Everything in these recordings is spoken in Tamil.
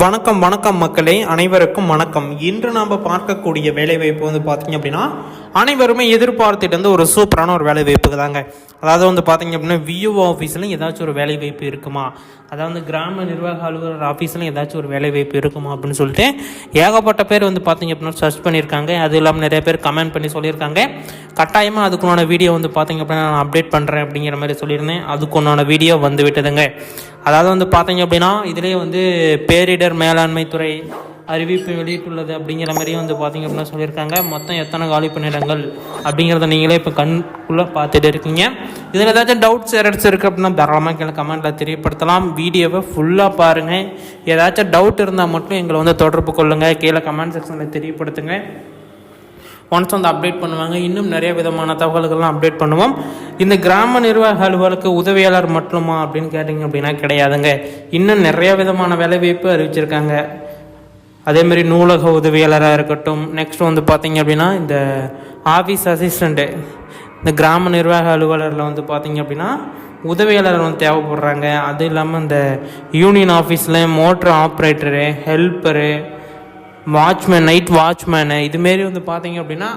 வணக்கம் வணக்கம் மக்களே, அனைவருக்கும் வணக்கம். இன்று நாம் பார்க்கக்கூடிய வேலைவாய்ப்பு வந்து பார்த்தீங்க அப்படின்னா அனைவருமே எதிர்பார்த்துட்டு வந்து ஒரு சூப்பரான ஒரு வேலைவாய்ப்புக்கு தாங்க. அதாவது வந்து பார்த்தீங்க அப்படின்னா விஓ ஆஃபீஸ்லையும் ஏதாச்சும் ஒரு வேலைவாய்ப்பு இருக்குமா, அதாவது கிராம நிர்வாக அலுவலர் ஆஃபீஸ்லையும் ஏதாச்சும் ஒரு வேலைவாய்ப்பு இருக்குமா அப்படின்னு சொல்லிட்டு ஏகப்பட்ட பேர் வந்து பார்த்தீங்க அப்படின்னா சர்ச் பண்ணியிருக்காங்க. அது இல்லாமல் நிறைய பேர் கமெண்ட் பண்ணி சொல்லியிருக்காங்க. கட்டாயமாக அதுக்குண்டான வீடியோ வந்து பார்த்தீங்க அப்படின்னா நான் அப்டேட் பண்ணுறேன் அப்படிங்கிற மாதிரி சொல்லியிருந்தேன். அதுக்குண்டான வீடியோ வந்து விட்டதுங்க. அதாவது வந்து பார்த்தீங்க அப்படின்னா இதிலே வந்து பேரிடர் மேலாண்மை துறை அறிவிப்பு வெளியிட்டுள்ளது அப்படிங்கிற மாதிரியும் வந்து பார்த்தீங்க அப்படின்னா சொல்லியிருக்காங்க. மொத்தம் எத்தனை காலி பணியிடங்கள் அப்படிங்கிறத நீங்களே இப்போ கண்குள்ளே பார்த்துட்டு இருக்கீங்க. இதில் ஏதாச்சும் டவுட்ஸ் எரர்ஸ் இருக்குது அப்படின்னா தாராளமாக கீழே கமெண்ட்டில் தெரியப்படுத்தலாம். வீடியோவை ஃபுல்லாக பாருங்கள். ஏதாச்சும் டவுட் இருந்தால் மட்டும் எங்களை வந்து தொடர்பு கொள்ளுங்கள். கீழே கமெண்ட் செக்ஷனில் தெரியப்படுத்துங்க. ஒன்ஸ் வந்து அப்டேட் பண்ணுவாங்க. இன்னும் நிறைய விதமான தகவல்கள்லாம் அப்டேட் பண்ணுவோம். இந்த கிராம நிர்வாக அலுவலருக்கு உதவியாளர் மட்டுமா அப்படின்னு கேட்டிங்க அப்படின்னா கிடையாதுங்க. இன்னும் நிறைய விதமான வேலைவாய்ப்பு அறிவிச்சிருக்காங்க. அதேமாதிரி நூலக உதவியாளராக இருக்கட்டும். நெக்ஸ்ட் வந்து பார்த்திங்க அப்படின்னா இந்த ஆஃபீஸ் அசிஸ்டண்ட்டு, இந்த கிராம நிர்வாக அலுவலரில் வந்து பார்த்திங்க அப்படின்னா உதவியாளர் வந்து தேவைப்படுறாங்க. அது இல்லாமல் இந்த யூனியன் ஆஃபீஸில் motor operator, helper, watchman, night watchman, இதுமாரி வந்து பார்த்தீங்க அப்படின்னா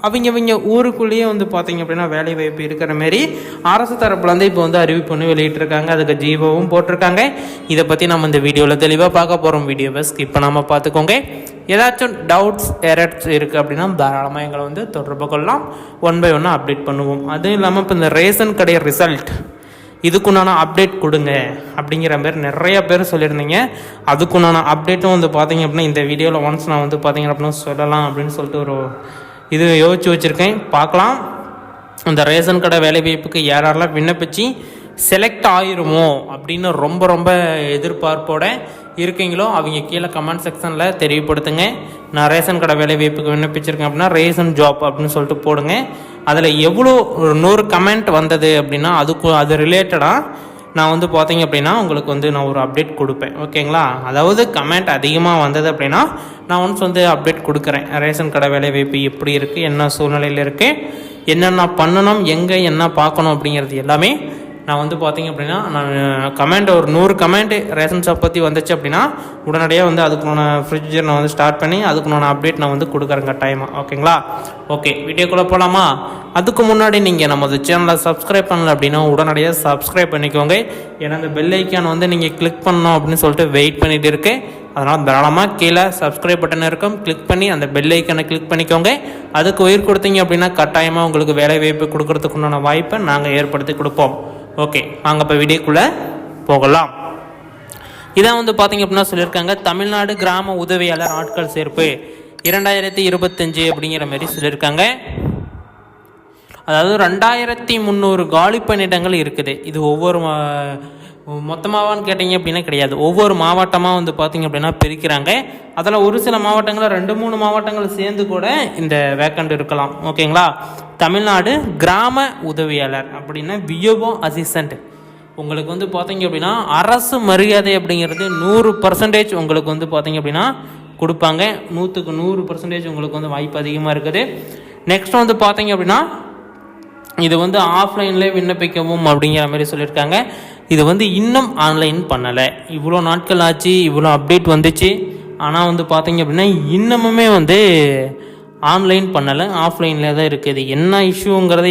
அவங்க ஊருக்குள்ளேயே வந்து பார்த்தீங்க அப்படின்னா வேலை வாய்ப்பு இருக்கிற மாரி அரசு தரப்புலேருந்து இப்போ வந்து அறிவிப்பு ஒன்று வெளியிட்டிருக்காங்க. அதுக்கு ஜீவோவும் போட்டிருக்காங்க. இதை பற்றி நம்ம இந்த வீடியோவில் தெளிவாக பார்க்க போகிறோம். வீடியோவை ஸ்கிப் பண்ணாமல் பார்த்துக்கோங்க. ஏதாச்சும் டவுட்ஸ் எரர்ஸ் இருக்குது அப்படின்னா தாராளமாக எங்களை வந்து தொடர்பு கொள்ளலாம். 1 by 1 அப்டேட் பண்ணுவோம். அதுவும் இல்லாமல் இப்போ இந்த ரேஷன் கடை ரிசல்ட் இதுக்குண்டான அப்டேட் கொடுங்க அப்படிங்கிற மாதிரி நிறைய பேர் சொல்லியிருந்தீங்க. அதுக்குண்டான அப்டேட்டும் வந்து பார்த்தீங்க அப்படின்னா இந்த வீடியோவில் ஒன்ஸ் நான் வந்து பார்த்தீங்க அப்படின்னா சொல்லலாம் அப்படின்னு சொல்லிட்டு ஒரு இது யோசிச்சு வச்சுருக்கேன். பார்க்கலாம். இந்த ரேஷன் கடை வேலைவாய்ப்புக்கு யாரெல்லாம் விண்ணப்பிச்சு செலக்ட் ஆயிருமோ அப்படின்னு ரொம்ப ரொம்ப எதிர்பார்ப்போட இருக்கீங்களோ அவங்க கீழே கமெண்ட் செக்ஷனில் தெரியப்படுத்துங்க. நான் ரேஷன் கடை வேலைவாய்ப்புக்கு விண்ணப்பிச்சிருக்கேன் அப்படின்னா ரேஷன் ஜாப் அப்படின்னு சொல்லிட்டு போடுங்க. அதில் எவ்வளோ 100 கமெண்ட் வந்தது அப்படின்னா அது ரிலேட்டடாக நான் வந்து பார்த்தீங்க அப்படின்னா உங்களுக்கு வந்து நான் ஒரு அப்டேட் கொடுப்பேன். ஓகேங்களா? அதாவது கமெண்ட் அதிகமாக வந்தது அப்படின்னா நான் ஒன்ஸ் வந்து அப்டேட் கொடுக்குறேன். ரேஷன் கடை வேலைவாய்ப்பு எப்படி இருக்குது, என்ன சூழ்நிலையில் இருக்குது, என்னென்ன பண்ணணும், எங்கே என்ன பார்க்கணும் அப்படிங்கிறது எல்லாமே நான் வந்து பார்த்தீங்க அப்படின்னா நான் கமெண்ட் ஒரு 100 கமெண்ட் ரேஷன் ஷாப் பற்றி வந்துச்சு அப்படின்னா உடனடியாக வந்து அதுக்குன்னு ஃப்ரிட்ஜை நான் வந்து ஸ்டார்ட் பண்ணி அதுக்குன்னு அப்டேட் நான் வந்து கொடுக்குறேன் கட்டாயமாக. ஓகேங்களா? ஓகே, வீடியோக்குள்ளே போகலாமா? அதுக்கு முன்னாடி நீங்கள் நமது சேனலை சப்ஸ்கிரைப் பண்ணல அப்படின்னா உடனடியாக சப்ஸ்கிரைப் பண்ணிக்கோங்க. ஏன்னா அந்த பெல் ஐக்கான் வந்து நீங்கள் கிளிக் பண்ணணும் அப்படின்னு சொல்லிட்டு வெயிட் பண்ணிகிட்டு இருக்கு. அதனால் தாராளமாக கீழே சப்ஸ்கிரைப் பட்டன் இருக்கும், கிளிக் பண்ணி அந்த பெல் ஐக்கனை கிளிக் பண்ணிக்கோங்க. அதுக்கு உயிர் கொடுத்தீங்க அப்படின்னா கட்டாயமாக உங்களுக்கு வேலை வாய்ப்பு கொடுக்கறதுக்குண்டான வாய்ப்பை நாங்கள் ஏற்படுத்தி கொடுப்போம். ஓகே, வாங்க இப்போ வீடியோக்குள்ளே போகலாம். இதான் வந்து பார்த்தீங்க அப்படின்னா சொல்லியிருக்காங்க, தமிழ்நாடு கிராம உதவியாளர் ஆட்கள் சேர்ப்பு 2025 அப்படிங்கிற மாதிரி சொல்லியிருக்காங்க. அதாவது 2300 காலி பணியிடங்கள் இருக்குது. இது ஒவ்வொரு மொத்தமாவான்னு கேட்டிங்க அப்படின்னா கிடையாது. ஒவ்வொரு மாவட்டமாக வந்து பார்த்திங்க அப்படின்னா பிரிக்கிறாங்க. அதில் ஒரு சில மாவட்டங்களில் 2-3 மாவட்டங்கள் சேர்ந்து கூட இந்த வேக்கண்ட் இருக்கலாம். ஓகேங்களா? தமிழ்நாடு கிராம உதவியாளர் அப்படின்னா விஓ அசிஸ்டண்ட். உங்களுக்கு வந்து பார்த்திங்க அப்படின்னா அரசு மரியாதை அப்படிங்கிறது 100% உங்களுக்கு வந்து பார்த்திங்க அப்படின்னா கொடுப்பாங்க. 100க்கு 100% உங்களுக்கு வந்து வாய்ப்பு அதிகமாக இருக்குது. நெக்ஸ்ட் வந்து பார்த்திங்க அப்படின்னா இது வந்து ஆஃப்லைன்லேயே விண்ணப்பிக்கவும் அப்படிங்கிற மாதிரி சொல்லியிருக்காங்க. இது வந்து இன்னும் ஆன்லைன் பண்ணலை. இவ்வளோ நாட்கள் ஆச்சு, இவ்வளோ அப்டேட் வந்துச்சு. ஆனால் வந்து பார்த்தீங்க அப்படின்னா இன்னமுமே வந்து ஆன்லைன் பண்ணலை, ஆஃப்லைனில் தான் இருக்குது. என்ன இஷ்யூங்கிறது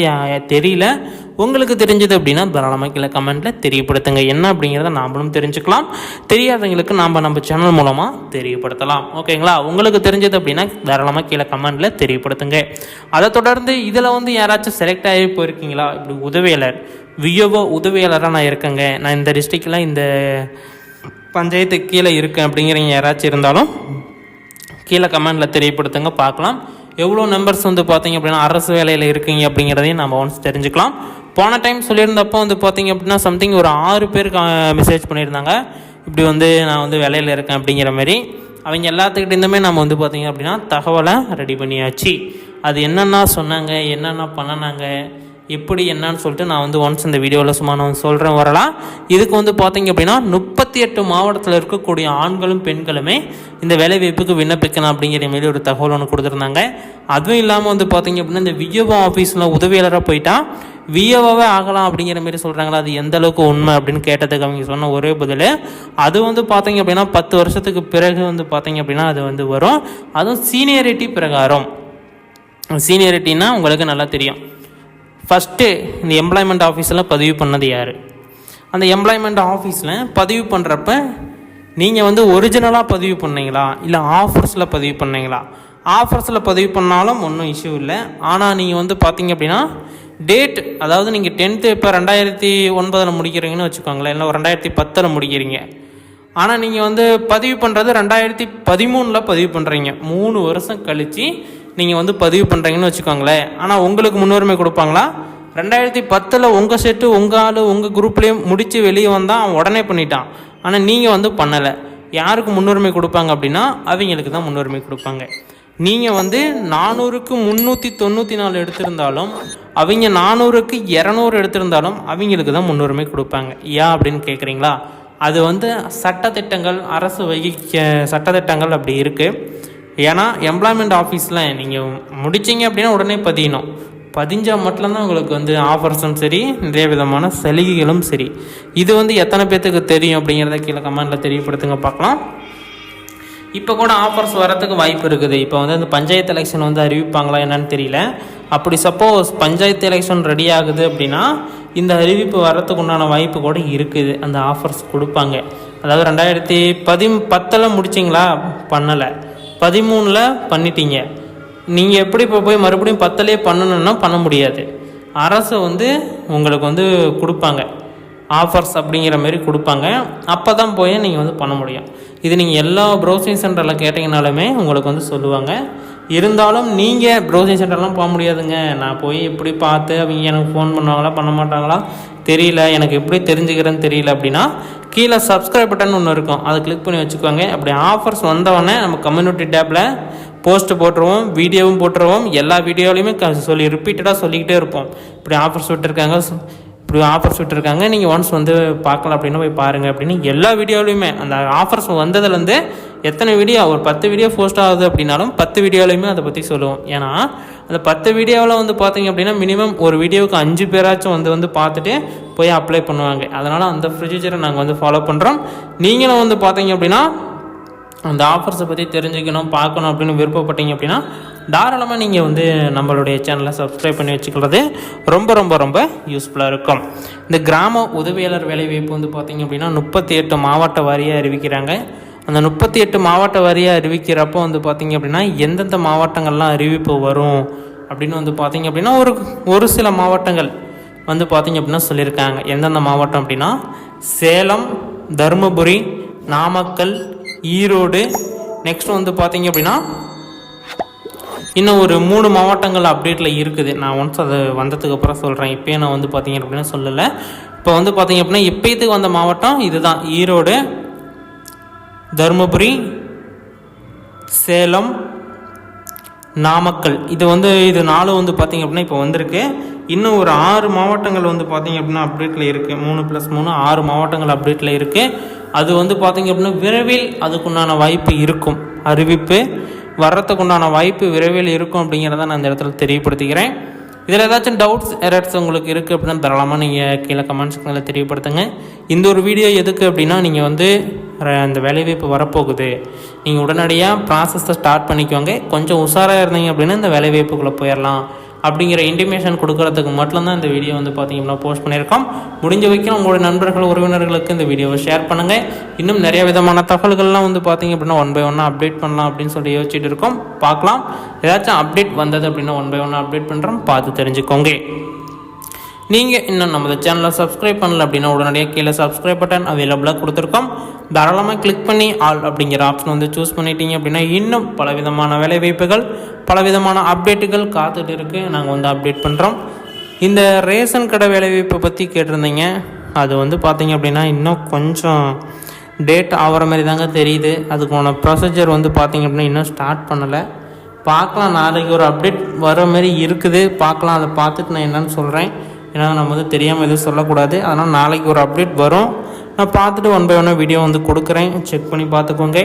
தெரியல. உங்களுக்கு தெரிஞ்சது அப்படின்னா தாராளமாக கீழே கமெண்ட்டில் தெரியப்படுத்துங்க. என்ன அப்படிங்கிறத நாமளும் தெரிஞ்சுக்கலாம். தெரியாதவங்களுக்கு நம்ம சேனல் மூலமாக தெரியப்படுத்தலாம். ஓகேங்களா? உங்களுக்கு தெரிஞ்சது அப்படின்னா தாராளமாக கீழே கமெண்ட்டில் தெரியப்படுத்துங்க. அதை தொடர்ந்து இதில் வந்து யாராச்சும் செலக்ட் ஆகி போயிருக்கீங்களா? இப்படி உதவியாளர் விஓ உதவியாளராக நான் இருக்கேங்க, நான் இந்த டிஸ்ட்ரிக்டில் இந்த பஞ்சாயத்துக்கு கீழே இருக்கேன் அப்படிங்கிறவங்க யாராச்சும் இருந்தாலும் கீழே கமெண்டில் தெரியப்படுத்துங்க. பார்க்கலாம். எவ்வளோ நம்பர்ஸ் வந்து பார்த்தீங்க அப்படின்னா அரசு வேலையில் இருக்கீங்க அப்படிங்கிறதையும் நம்ம ஒன்ஸ் தெரிஞ்சுக்கலாம். போன டைம் சொல்லியிருந்தப்போ வந்து பார்த்தீங்க அப்படின்னா சம்திங் ஒரு 6 பேருக்கு மெசேஜ் பண்ணியிருந்தாங்க. இப்படி வந்து நான் வந்து வேலையில் இருக்கேன் அப்படிங்கிற மாதிரி. அவங்க எல்லாத்துக்கிட்டேருந்துமே நம்ம வந்து பார்த்திங்க அப்படின்னா தகவலை ரெடி பண்ணியாச்சு. அது என்னென்னா சொன்னாங்க, என்னென்ன பண்ணினாங்க, எப்படி என்னன்னு சொல்லிட்டு நான் வந்து ஒன்ஸ் இந்த வீடியோவில் சும்மா நான் சொல்கிறேன் வரலாம். இதுக்கு வந்து பார்த்தீங்க அப்படின்னா 38 மாவட்டத்தில் இருக்கக்கூடிய ஆண்களும் பெண்களுமே இந்த வேலைவாய்ப்புக்கு விண்ணப்பிக்கணும் அப்படிங்கிற மாரி ஒரு தகவல் ஒன்று கொடுத்துருந்தாங்க. அதுவும் இல்லாமல் வந்து பார்த்தீங்க அப்படின்னா இந்த விஓ ஆஃபீஸில் உதவியாளராக போயிட்டா விஏஓவே ஆகலாம் அப்படிங்கிற மாதிரி சொல்கிறாங்களா, அது எந்த அளவுக்கு உண்மை அப்படின்னு கேட்டதுக்கு அவங்க சொன்ன ஒரே பதில், அது வந்து பார்த்தீங்க அப்படின்னா 10 வருஷத்துக்கு பிறகு வந்து பார்த்தீங்க அப்படின்னா அது வந்து வரும். அதுவும் சீனியரிட்டி பிரகாரம். சீனியரிட்டின்னா உங்களுக்கு நல்லா தெரியும். ஃபஸ்ட்டு இந்த எம்ப்ளாய்மெண்ட் ஆஃபீஸில் பதிவு பண்ணது யார்? அந்த எம்ப்ளாய்மெண்ட் ஆஃபீஸில் பதிவு பண்ணுறப்ப நீங்கள் வந்து ஒரிஜினலாக பதிவு பண்ணீங்களா இல்லை ஆஃபர்ஸில் பதிவு பண்ணீங்களா? ஆஃபர்ஸில் பதிவு பண்ணாலும் ஒன்றும் இஷ்யூ இல்லை. ஆனால் நீங்கள் வந்து பார்த்தீங்க அப்படின்னா டேட், அதாவது நீங்கள் 10th இப்போ 2009 முடிக்கிறீங்கன்னு வச்சுக்கோங்களேன், இல்லை 2010 முடிக்கிறீங்க. ஆனால் நீங்கள் வந்து பதிவு பண்ணுறது 2013 பதிவு பண்ணுறீங்க. 3 வருஷம் கழித்து நீங்கள் வந்து பதிவு பண்ணுறீங்கன்னு வச்சுக்கோங்களேன். ஆனால் உங்களுக்கு முன்னுரிமை கொடுப்பாங்களா? 2010 உங்கள் செட்டு உங்கள் ஆள் உங்கள் குரூப்லேயே முடித்து வெளியே வந்தால் அவன் உடனே பண்ணிட்டான், ஆனால் நீங்கள் வந்து பண்ணலை. யாருக்கு முன்னுரிமை கொடுப்பாங்க அப்படின்னா அவங்களுக்கு தான் முன்னுரிமை கொடுப்பாங்க. நீங்கள் வந்து 400க்கு 394 எடுத்திருந்தாலும் அவங்க 400க்கு 200 எடுத்திருந்தாலும் அவங்களுக்கு தான் முன்னுரிமை கொடுப்பாங்க. ஏன் அப்படின்னு கேட்குறீங்களா? அது வந்து சட்டத்திட்டங்கள், அரசு வகிக்க சட்டத்திட்டங்கள் அப்படி இருக்குது. ஏன்னா எம்ப்ளாய்மெண்ட் ஆஃபீஸில் நீங்கள் முடிச்சிங்க அப்படின்னா உடனே பதியணும். பதிஞ்சால் மட்டும்தான் உங்களுக்கு வந்து ஆஃபர்ஸும் சரி, நிறைய விதமான சலுகைகளும் சரி. இது வந்து எத்தனை பேர்த்துக்கு தெரியும் அப்படிங்கிறத கீழே கமெண்டில் தெரியப்படுத்துங்க பார்க்கலாம். இப்போ கூட ஆஃபர்ஸ் வரத்துக்கு வாய்ப்பு இருக்குது. இப்போ வந்து அந்த பஞ்சாயத்து எலெக்ஷன் வந்து அறிவிப்பாங்களா என்னன்னு தெரியல. அப்படி சப்போஸ் பஞ்சாயத்து எலெக்ஷன் ரெடி ஆகுது அப்படின்னா இந்த அறிவிப்பு வரத்துக்கு உண்டான வாய்ப்பு கூட இருக்குது. அந்த ஆஃபர்ஸ் கொடுப்பாங்க. அதாவது 2010 முடிச்சிங்களா, பண்ணலை, 13 பண்ணிட்டீங்க, நீங்கள் எப்படி இப்போ போய் மறுபடியும் 10 பண்ணணுன்னா பண்ண முடியாது. அரசு வந்து உங்களுக்கு வந்து கொடுப்பாங்க, ஆஃபர்ஸ் அப்படிங்கிற மாதிரி கொடுப்பாங்க. அப்போ தான் போய் நீங்கள் வந்து பண்ண முடியும். இது நீங்கள் எல்லா ப்ரௌசிங் சென்டரில் கேட்டிங்கனாலுமே உங்களுக்கு வந்து சொல்லுவாங்க. இருந்தாலும் நீங்கள் ப்ரௌசிங் சென்டர்லாம் போக முடியாதுங்க, நான் போய் எப்படி பார்த்து அவங்க எனக்கு ஃபோன் பண்ணுவாங்களா பண்ண மாட்டாங்களா தெரியல, எனக்கு எப்படி தெரிஞ்சுக்கிறேன்னு தெரியல அப்படின்னா கீழே சப்ஸ்கிரைப் பட்டன் ஒன்று இருக்கும், அதை கிளிக் பண்ணி வச்சுக்கோங்க. அப்படி ஆஃபர்ஸ் வந்தவொடனே நம்ம கம்யூனிட்டி டேப்பில் போஸ்ட் போட்டுருவோம், வீடியோவும் போட்டுருவோம். எல்லா வீடியோலையுமே ரிப்பீட்டடாக சொல்லிக்கிட்டே இருப்போம், இப்படி ஆஃபர்ஸ் விட்டுருக்காங்க, நீங்கள் ஒன்ஸ் வந்து பார்க்கலாம் அப்படின்னு போய் பாருங்கள் அப்படின்னு. எல்லா வீடியோலையுமே அந்த ஆஃபர்ஸ் வந்ததுலேருந்து எத்தனை வீடியோ, ஒரு 10 வீடியோ போஸ்ட் ஆகுது அப்படின்னாலும் 10 வீடியோலையுமே அதை பற்றி சொல்லுவோம். ஏன்னா அந்த 10 வீடியோவில் வந்து பார்த்தீங்க அப்படின்னா மினிமம் ஒரு வீடியோவுக்கு 5 பேராச்சும் வந்து பார்த்துட்டு போய் அப்ளை பண்ணுவாங்க. அதனால் அந்த ப்ரொசீஜரை நாங்கள் வந்து ஃபாலோ பண்ணுறோம். நீங்களும் வந்து பார்த்தீங்க அப்படின்னா அந்த ஆஃபர்ஸை பற்றி தெரிஞ்சுக்கணும், பார்க்கணும் அப்படின்னு விருப்பப்பட்டீங்க அப்படின்னா தாராளமாக நீங்கள் வந்து நம்மளுடைய சேனலை சப்ஸ்கிரைப் பண்ணி வச்சுக்கிறது ரொம்ப ரொம்ப ரொம்ப யூஸ்ஃபுல்லாக இருக்கும். இந்த கிராம உதவியாளர் வேலைவாய்ப்பு வந்து பார்த்திங்க அப்படின்னா 38 மாவட்ட வாரியாக அறிவிக்கிறாங்க. அந்த 38 மாவட்ட வாரியாக அறிவிக்கிறப்போ வந்து பார்த்திங்க அப்படின்னா எந்தெந்த மாவட்டங்கள்லாம் அறிவிப்பு வரும் அப்படின்னு வந்து பார்த்திங்க அப்படின்னா ஒரு சில மாவட்டங்கள் வந்து பார்த்திங்க அப்படின்னா சொல்லியிருக்காங்க. எந்தெந்த மாவட்டம் அப்படின்னா சேலம், தருமபுரி, நாமக்கல், ஈரோடு, நெக்ஸ்ட் வந்து பார்த்திங்க அப்படின்னா இன்னும் ஒரு 3 மாவட்டங்கள் அப்டேட்டில் இருக்குது. நான் ஒன்ஸ் அது வந்ததுக்கு அப்புறம் சொல்கிறேன். இப்போயே நான் வந்து பார்த்திங்க அப்படின்னா சொல்லலை. இப்போ வந்து பார்த்திங்க அப்படின்னா இப்போத்துக்கு வந்த மாவட்டம் இதுதான், ஈரோடு, தருமபுரி, சேலம், நாமக்கல். இது 4 வந்து பார்த்திங்க அப்படின்னா இப்போ வந்திருக்கு. இன்னும் ஒரு 6 மாவட்டங்கள் வந்து பார்த்திங்க அப்படின்னா அப்டேட்டில் இருக்குது. 3+3 6 மாவட்டங்கள் அப்டேட்டில் இருக்குது. அது வந்து பார்த்திங்க அப்படின்னா விரைவில் அதுக்குண்டான வாய்ப்பு இருக்கும். அறிவிப்பு வர்றதுக்குண்டான வாய்ப்பு விரைவில் இருக்கும் அப்படிங்கிறத நான் இந்த இடத்துல தெரியப்படுத்திக்கிறேன். இதில் ஏதாச்சும் டவுட்ஸ், எரர்ஸ் உங்களுக்கு இருக்குது அப்படின்னா தாராளமாக நீங்கள் கீழே கமெண்ட் செக்ஷனில் தெரியப்படுத்துங்க. இந்த ஒரு வீடியோ எதுக்கு அப்படின்னா நீங்கள் வந்து அந்த வேலைவாய்ப்பு வரப்போகுது, நீங்கள் உடனடியாக ப்ராசஸை ஸ்டார்ட் பண்ணிக்கோங்க, கொஞ்சம் உஷாராக இருந்தீங்க அப்படின்னா இந்த வேலைவாய்ப்புக்குள்ளே போயிடலாம் அப்படிங்கிற இன்டிமேஷன் கொடுக்கறதுக்கு மட்டும்தான் இந்த வீடியோ வந்து பார்த்திங்கன்னா போஸ்ட் பண்ணியிருக்கோம். முடிஞ்ச வரைக்கும் உங்களுடைய நண்பர்கள், உறவினர்களுக்கு இந்த வீடியோவை ஷேர் பண்ணுங்கள். இன்னும் நிறைய விதமான தகவல்கள்லாம் வந்து பார்த்திங்க அப்படின்னா 1 by 1 அப்டேட் பண்ணலாம் அப்படின்னு சொல்லி யோசிச்சுட்டு இருக்கோம். பார்க்கலாம், ஏதாச்சும் அப்டேட் வந்தது அப்படின்னா 1 by 1 அப்டேட் பண்ணுறோம், பார்த்து தெரிஞ்சுக்கோங்க. நீங்கள் இன்னும் நம்ம சேனலை சப்ஸ்கிரைப் பண்ணல அப்படின்னா உடனடியாக கீழே சப்ஸ்கிரைப் பட்டன் அவைலபிளாக கொடுத்துருக்கோம். தாராளமாக கிளிக் பண்ணி ஆல் அப்படிங்கிற ஆப்ஷன் வந்து சூஸ் பண்ணிட்டீங்க அப்படின்னா இன்னும் பலவிதமான வேலைவாய்ப்புகள், பலவிதமான அப்டேட்டுகள் காத்துட்டு இருக்குது. நாங்கள் வந்து அப்டேட் பண்ணுறோம். இந்த ரேஷன் கடை வேலைவாய்ப்பை பற்றி கேட்டிருந்தீங்க. அது வந்து பார்த்திங்க அப்படின்னா இன்னும் கொஞ்சம் டேட் ஆகிற மாதிரி தாங்க தெரியுது. அதுக்கான ப்ரொசீஜர் வந்து பார்த்திங்க அப்படின்னா இன்னும் ஸ்டார்ட் பண்ணலை. பார்க்கலாம், நாளைக்கு ஒரு அப்டேட் வர மாதிரி இருக்குது. பார்க்கலாம், அதை பார்த்துட்டு நான் என்னென்னு சொல்கிறேன். ஏன்னா நம்ம வந்து தெரியாமல் எதுவும் சொல்லக்கூடாது. அதனால் நாளைக்கு ஒரு அப்டேட் வரும், நான் பார்த்துட்டு 1 by 1 வீடியோ வந்து கொடுக்குறேன், செக் பண்ணி பார்த்துக்கோங்க.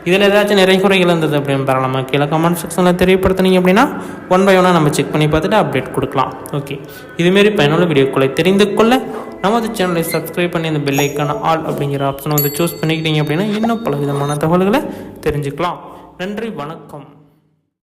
இதில் ஏதாச்சும் நிறைய குறைகள் இருந்தது அப்படின்னு பரவாயில்ல கீழே கமெண்ட் செக்ஷனில் தெரியப்படுத்தினீங்க அப்படின்னா 1 by 1 நம்ம செக் பண்ணி பார்த்துட்டு அப்டேட் கொடுக்கலாம். ஓகே, இதுமாரி பயனுள்ள வீடியோக்களை தெரிந்து கொள்ள நமது சேனலை சப்ஸ்கிரைப் பண்ணி அந்த பெல் ஐக்கான ஆல் அப்படிங்கிற ஆப்ஷனை வந்து சூஸ் பண்ணிக்கிட்டீங்க அப்படின்னா இன்னும் பல விதமான தகவல்களை தெரிஞ்சுக்கலாம். நன்றி, வணக்கம்.